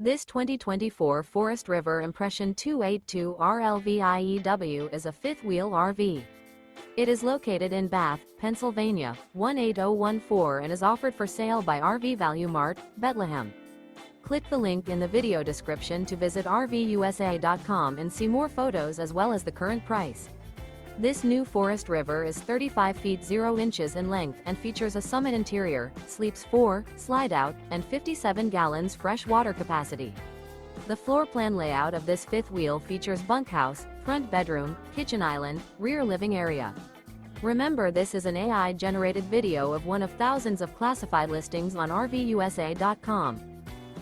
This 2024 Forest River Impression 282 RLVIEW is a fifth-wheel RV. It is located in Bath, Pennsylvania, 18014 and is offered for sale by RV Value Mart, Behtlehem. Click the link in the video description to visit RVUSA.com and see more photos as well as the current price. This new Forest River is 35 feet 0 inches in length and features a summit interior, sleeps 4, slide-out, and 57 gallons fresh water capacity. The floor plan layout of this fifth wheel features bunkhouse, front bedroom, kitchen island, rear living area. Remember, this is an AI-generated video of one of thousands of classified listings on RVUSA.com.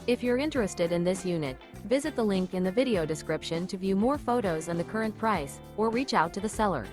If you're interested in this unit, visit the link in the video description to view more photos and the current price, or reach out to the seller.